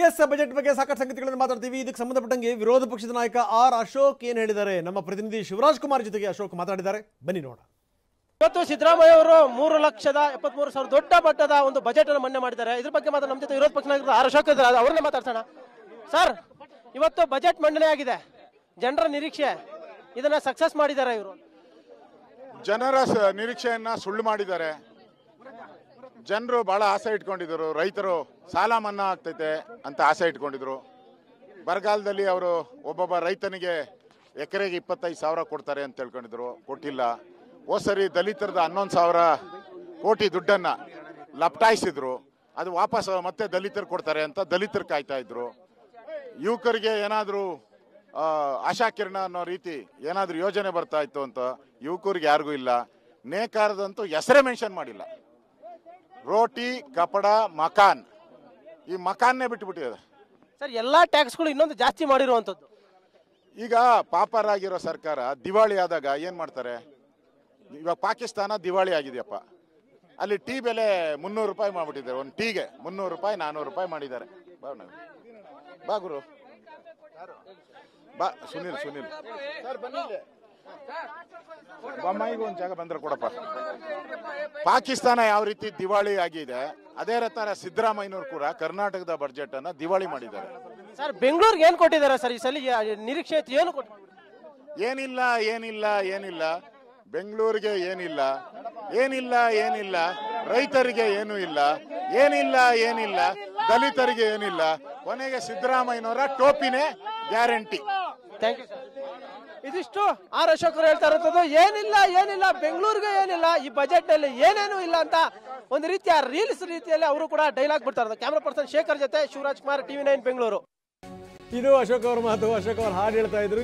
S budget ಬಗ್ಗೆ ಸಾಕಷ್ಟು ಸಂಗತಿಗಳನ್ನು ಮಾತಾಡ್ತೀವಿ. ಇದಕ್ಕೆ ಸಂಬಂಧಪಟ್ಟಂಗೆ ವಿರೋಧ ಪಕ್ಷದ ನಾಯಕ ಆರ್ ಅಶೋಕ್ ಏನು ಹೇಳಿದ್ದಾರೆ, ನಮ್ಮ ಪ್ರತಿನಿಧಿ ಶಿವರಾಜ್ ಕುಮಾರ್ ಜೊತೆಗೆ ಅಶೋಕ್ ಮಾತಾಡಿದ್ದಾರೆ. ಬನ್ನಿ ನೋಡೋಣ. ಇವತ್ತು ಸಿದ್ದರಾಮಯ್ಯ ಅವರು 3,73,000 ದೊಡ್ಡ ಮಟ್ಟದ ಒಂದು ಬಜೆಟ್ ಅನ್ನು ಮಂಡನೆ ಮಾಡಿದ್ದಾರೆ. ಇದ್ರ ಬಗ್ಗೆ ಮಾತ್ರ ನಮ್ಮ ಜೊತೆ ವಿರೋಧ ಪಕ್ಷದ ನಾಯಕರು ಆರ್ ಅಶೋಕ್ ಇದ್ದಾರೆ, ಅವ್ರನ್ನ ಮಾತಾಡ್ಸೋಣ. ಸರ್, ಇವತ್ತು ಬಜೆಟ್ ಮಂಡನೆ ಆಗಿದೆ, ಜನರ ನಿರೀಕ್ಷೆ ಇದನ್ನ ಸಕ್ಸಸ್ ಮಾಡಿದ್ದಾರೆ. ಇವರು ಜನರ ನಿರೀಕ್ಷೆಯನ್ನ ಸುಳ್ಳು ಮಾಡಿದ್ದಾರೆ. ಜನರು ಬಹಳ ಆಸೆ ಇಟ್ಕೊಂಡಿದ್ರು, ರೈತರು ಸಾಲ ಮನ್ನಾ ಆಗ್ತೈತೆ ಅಂತ ಆಸೆ ಇಟ್ಕೊಂಡಿದ್ರು. ಬರಗಾಲದಲ್ಲಿ ಅವರು ಒಬ್ಬೊಬ್ಬ ರೈತನಿಗೆ ಎಕರೆಗೆ 25,000 ಕೊಡ್ತಾರೆ ಅಂತ ತಿಳ್ಕೊಂಡಿದ್ರು, ಕೊಟ್ಟಿಲ್ಲ. ಹೋದ್ಸರಿ ದಲಿತರದ 11,000 ಕೋಟಿ ದುಡ್ಡನ್ನ ಲಪಟಾಯಿಸಿದ್ರು, ಅದು ವಾಪಸ್ ಮತ್ತೆ ದಲಿತರು ಕೊಡ್ತಾರೆ ಅಂತ ದಲಿತರು ಕಾಯ್ತಾ ಇದ್ರು. ಯುವಕರಿಗೆ ಏನಾದರೂ ಆಶಾಕಿರಣ ಅನ್ನೋ ರೀತಿ ಏನಾದರೂ ಯೋಜನೆ ಬರ್ತಾ ಇತ್ತು ಅಂತ ಯುವಕರಿಗೆ ಯಾರಿಗೂ ಇಲ್ಲ. ನೇಕಾರದಂತೂ ಹೆಸರೇ ಮೆನ್ಷನ್ ಮಾಡಿಲ್ಲ. ರೋಟಿ ಕಪಡ ಮಕಾನ್, ಈ ಮಕಾನ್ನೇ ಬಿಟ್ಟುಬಿಟ್ಟಿದೆ. ಸರ್, ಎಲ್ಲಾ ಟ್ಯಾಕ್ಸ್ಗಳು ಇನ್ನೊಂದು ಜಾಸ್ತಿ ಮಾಡಿರುವಂಥದ್ದು. ಈಗ ಪಾಪರಾಗಿರೋ ಸರ್ಕಾರ ದಿವಾಳಿ ಆದಾಗ ಏನು ಮಾಡ್ತಾರೆ? ಇವಾಗ ಪಾಕಿಸ್ತಾನ ದಿವಾಳಿ ಆಗಿದೆಯಪ್ಪ, ಅಲ್ಲಿ ಟೀ ಬೆಲೆ 300 ರೂಪಾಯಿ ಮಾಡಿಬಿಟ್ಟಿದ್ದಾರೆ. ಒಂದು ಟೀಗೆ 300 ರೂಪಾಯಿ 400 ರೂಪಾಯಿ ಮಾಡಿದ್ದಾರೆ. ಬಾ ಗುರು, ಬಾ ಸುನೀಲ್ ಬೊಮ್ಮಾಯಿಗೂ ಒಂದು ಜಾಗ ಬಂದ್ರೆ ಕೊಡಪ್ಪ. ಪಾಕಿಸ್ತಾನ ಯಾವ ರೀತಿ ದಿವಾಳಿ ಆಗಿದೆ, ಅದೇ ತರ ಸಿದ್ದರಾಮಯ್ಯನವರು ಕೂಡ ಕರ್ನಾಟಕದ ಬಜೆಟ್ ಅನ್ನ ದಿವಾಳಿ ಮಾಡಿದ್ದಾರೆ. ಸರ್, ಬೆಂಗಳೂರಿಗೆ ಏನ್ ಕೊಟ್ಟಿದ್ದಾರೆ ಸರ್ ಈ ಸಲ? ನಿರೀಕ್ಷೆ ಏನು ಏನಿಲ್ಲ. ಬೆಂಗಳೂರಿಗೆ ಏನಿಲ್ಲ, ರೈತರಿಗೆ ಏನೂ ಇಲ್ಲ, ಏನಿಲ್ಲ, ದಲಿತರಿಗೆ ಏನಿಲ್ಲ. ಕೊನೆಗೆ ಸಿದ್ದರಾಮಯ್ಯನವರ ಟೋಪಿನೇ ಗ್ಯಾರಂಟಿ. Thank you sir. ಇದಿಷ್ಟು ಆರ್ ಅಶೋಕ್ ಅವರು ಹೇಳ್ತಾ ಇರೋದು. ಏನಿಲ್ಲ, ಬೆಂಗಳೂರಿಗೆ ಏನಿಲ್ಲ, ಈ ಬಜೆಟ್ ನಲ್ಲಿ ಏನೇನು ಇಲ್ಲ ಅಂತ ಒಂದು ರೀತಿಯ ರೀಲ್ಸ್ ರೀತಿಯಲ್ಲಿ ಅವರು ಕೂಡ ಡೈಲಾಗ್ ಬಿಡ್ತಾರೆ. ಕ್ಯಾಮ್ರಾ ಪರ್ಸನ್ ಶೇಖರ್ ಜೊತೆ ಶಿವರಾಜ್ ಕುಮಾರ್, TV9 ಬೆಂಗಳೂರು. ಇದು ಅಶೋಕ್ ಅವರ ಮಾತು. ಅಶೋಕ್ ಅವರು ಹಾಡು ಹೇಳ್ತಾ ಇದ್ರು.